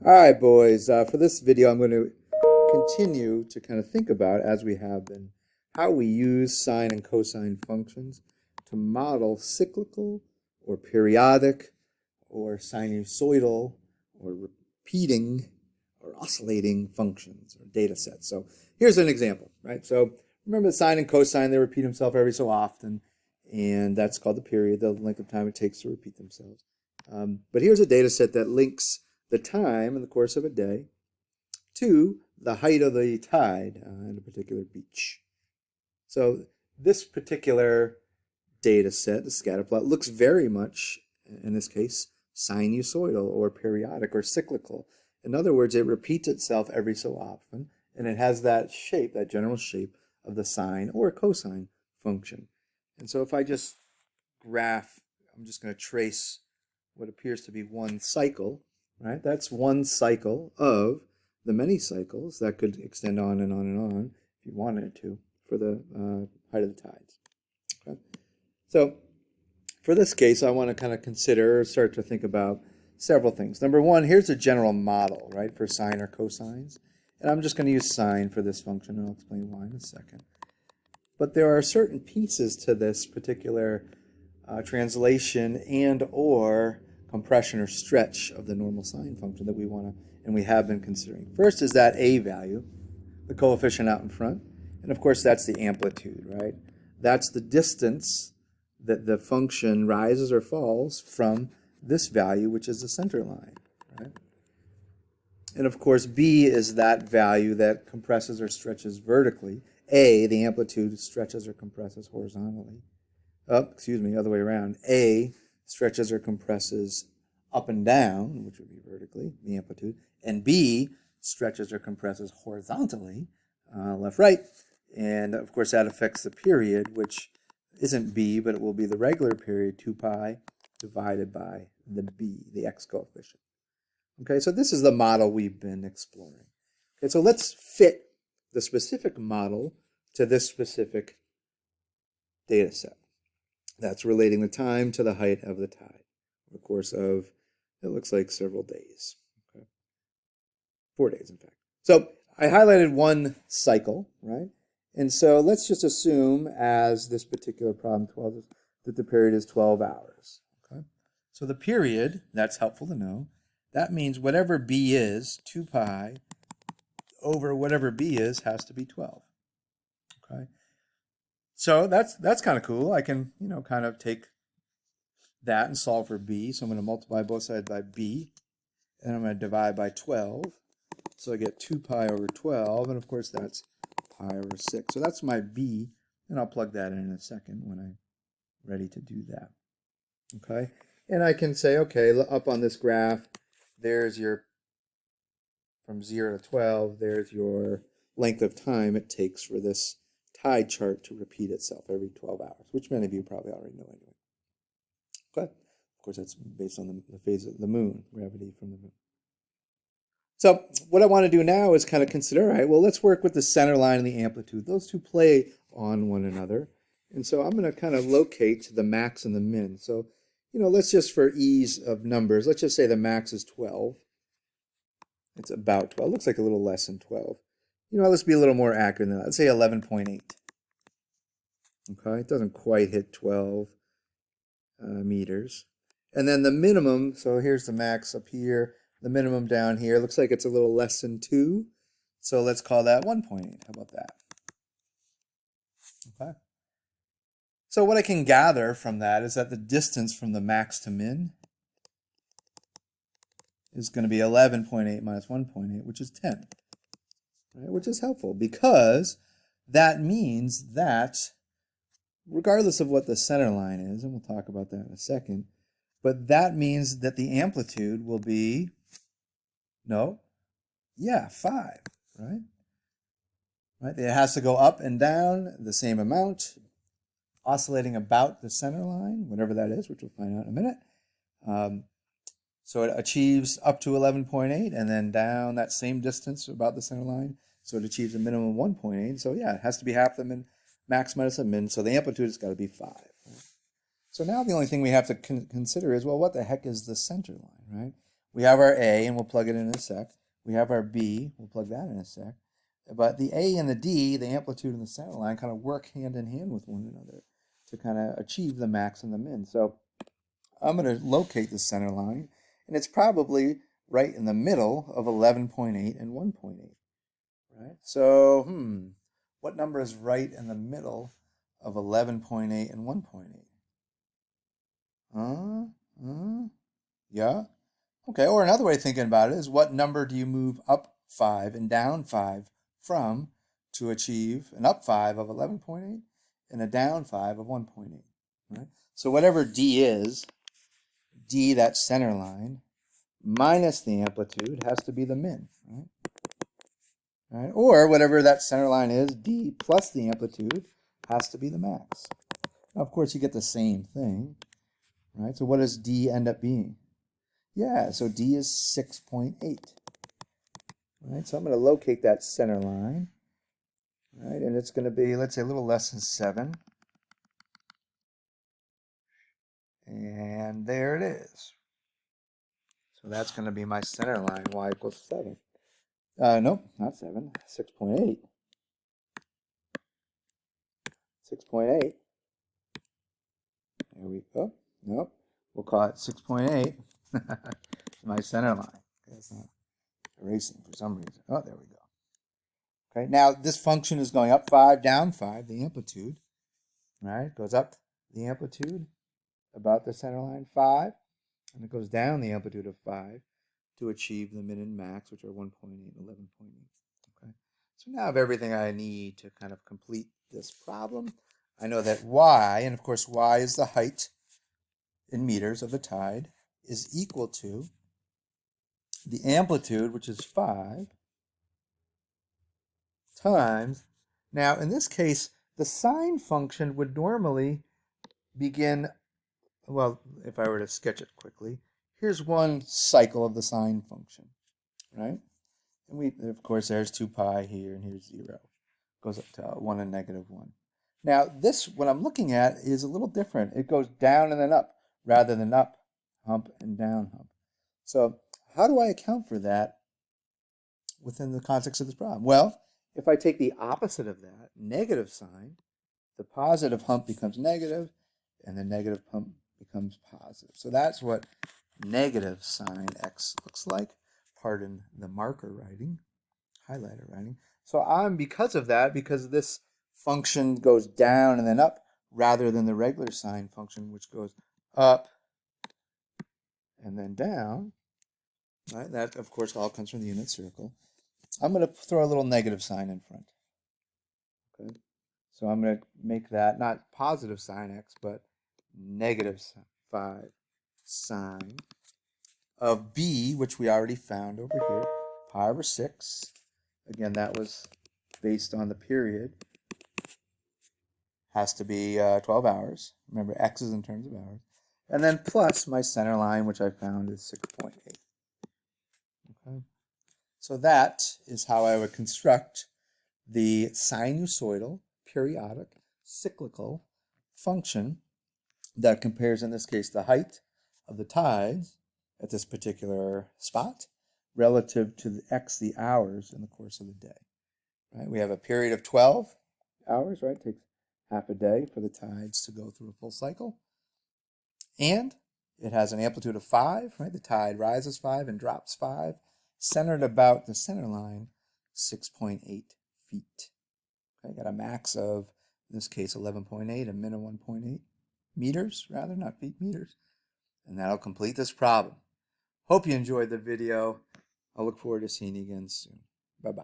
All right, boys, for this video, I'm going to continue to kind of think about, as we have been, how we use sine and cosine functions to model cyclical or periodic or sinusoidal or repeating or oscillating functions or data sets. So here's an example, right? So remember sine and cosine, they repeat themselves every so often, and that's called the period, the length of time it takes to repeat themselves. But here's a data set that links the time in the course of a day to the height of the tide in a particular beach. So this particular data set, the scatter plot, looks very much, in this case, sinusoidal or periodic or cyclical. In other words, it repeats itself every so often, and it has that shape, that general shape of the sine or cosine function. And so if I just graph, I'm just going to trace what appears to be one cycle, right? That's one cycle of the many cycles that could extend on and on and on if you wanted it to for the height of the tides. Okay? So for this case, I want to kind of consider or start to think about several things. Number one, here's a general model, right, for sine or cosines. And I'm just going to use sine for this function, and I'll explain why in a second. But there are certain pieces to this particular translation and or compression or stretch of the normal sine function that we want to, and we have been considering. First is that a value, the coefficient out in front, and of course that's the amplitude, right? That's the distance that the function rises or falls from this value, which is the center line, right? And of course b is that value that compresses or stretches vertically. A, the amplitude, stretches or compresses horizontally. Other way around. A stretches or compresses up and down, which would be vertically, the amplitude, and B stretches or compresses horizontally, left, right, and of course that affects the period, which isn't B, but it will be the regular period, 2 pi divided by the B, the x coefficient. Okay, so this is the model we've been exploring. Okay, so let's fit the specific model to this specific data set. That's relating the time to the height of the tide, over the course of, it looks like, several days. Okay. 4 days, in fact. So I highlighted one cycle, right? And so let's just assume, as this particular problem tells us, that the period is 12 hours. Okay. So the period, that's helpful to know, that means whatever b is, 2 pi over whatever b is, has to be 12. Okay. So that's kind of cool. I can, kind of take that and solve for b. So I'm going to multiply both sides by b, and I'm going to divide by 12. So I get 2 pi over 12, and of course that's pi over 6. So that's my b, and I'll plug that in a second when I'm ready to do that. Okay, and I can say, okay, up on this graph, there's your, from 0 to 12, there's your length of time it takes for this tide chart to repeat itself every 12 hours, which many of you probably already know anyway. Okay. Of course, that's based on the phase of the moon, gravity from the moon. So what I want to do now is kind of consider, all right, well, let's work with the center line and the amplitude. Those two play on one another. And so I'm going to kind of locate the max and the min. So, let's just, for ease of numbers, let's just say the max is 12. It's about 12. It looks like a little less than 12. Let's be a little more accurate than that. Let's say 11.8. Okay, it doesn't quite hit 12 meters. And then the minimum, so here's the max up here, the minimum down here, looks like it's a little less than 2. So let's call that 1.8. How about that? Okay. So what I can gather from that is that the distance from the max to min is going to be 11.8 minus 1.8, which is 10. Right, which is helpful because that means that regardless of what the center line is, and we'll talk about that in a second, but that means that the amplitude will be, 5, right? Right? It has to go up and down the same amount, oscillating about the center line, whatever that is, which we'll find out in a minute. So it achieves up to 11.8 and then down that same distance about the center line. So it achieves a minimum of 1.8. So yeah, it has to be half the min, max minus the min. So the amplitude has got to be 5. Right? So now the only thing we have to consider is, well, what the heck is the center line, right? We have our A, and we'll plug it in a sec. We have our B, we'll plug that in a sec. But the A and the D, the amplitude and the center line, kind of work hand in hand with one another to kind of achieve the max and the min. So I'm going to locate the center line, and it's probably right in the middle of 11.8 and 1.8. Right? So, what number is right in the middle of 11.8 and 1.8? Yeah? Okay, or another way of thinking about it is, what number do you move up 5 and down 5 from to achieve an up 5 of 11.8 and a down 5 of 1.8? Right? So whatever D is, D, that center line, minus the amplitude has to be the min, right? Right? Or whatever that center line is, D plus the amplitude has to be the max. Now, of course, you get the same thing, right? So what does D end up being? Yeah, so D is 6.8. Right? So I'm going to locate that center line, right? And it's going to be, let's say, a little less than 7. And there it is. So that's going to be my center line, y equals 7. Nope, not 7, 6.8. 6.8. There we go. Nope, we'll call it 6.8. My center line. It's not erasing for some reason. Oh, there we go. Okay, now this function is going up 5, down 5, the amplitude. Right, goes up the amplitude about the center line 5, and it goes down the amplitude of 5 to achieve the min and max, which are 1.8 and 11.8. Okay, so now I have everything I need to kind of complete this problem. I know that y, and of course y is the height in meters of the tide, is equal to the amplitude, which is 5, times, now in this case, the sine function would normally begin, well, if I were to sketch it quickly, here's one cycle of the sine function, right? And we, of course, there's 2 pi here, and here's 0. Goes up to 1 and -1. Now, this, what I'm looking at, is a little different. It goes down and then up, rather than up, hump, and down, hump. So how do I account for that within the context of this problem? Well, if I take the opposite of that, negative sign, the positive hump becomes negative, and the negative hump becomes positive. So that's what negative sine x looks like. Pardon the marker writing, highlighter writing. So because of that, because this function goes down and then up, rather than the regular sine function, which goes up and then down, right? That, of course, all comes from the unit circle. I'm going to throw a little negative sign in front. Okay, so I'm going to make that not positive sine x, but negative 5 sine of b, which we already found over here, pi over 6. Again, that was based on the period. Has to be 12 hours. Remember, x is in terms of hours. And then plus my center line, which I found is 6.8. Okay. So that is how I would construct the sinusoidal, periodic, cyclical function that compares, in this case, the height of the tides at this particular spot relative to the x, the hours in the course of the day. Right? We have a period of 12 hours, right? It takes half a day for the tides to go through a full cycle. And it has an amplitude of 5, right? The tide rises 5 and drops 5, centered about the center line, 6.8 feet. Okay, got a max of, in this case, 11.8, a min of 1.8 meters, rather, not feet, meters. And that'll complete this problem. Hope you enjoyed the video. I'll look forward to seeing you again soon. Bye-bye.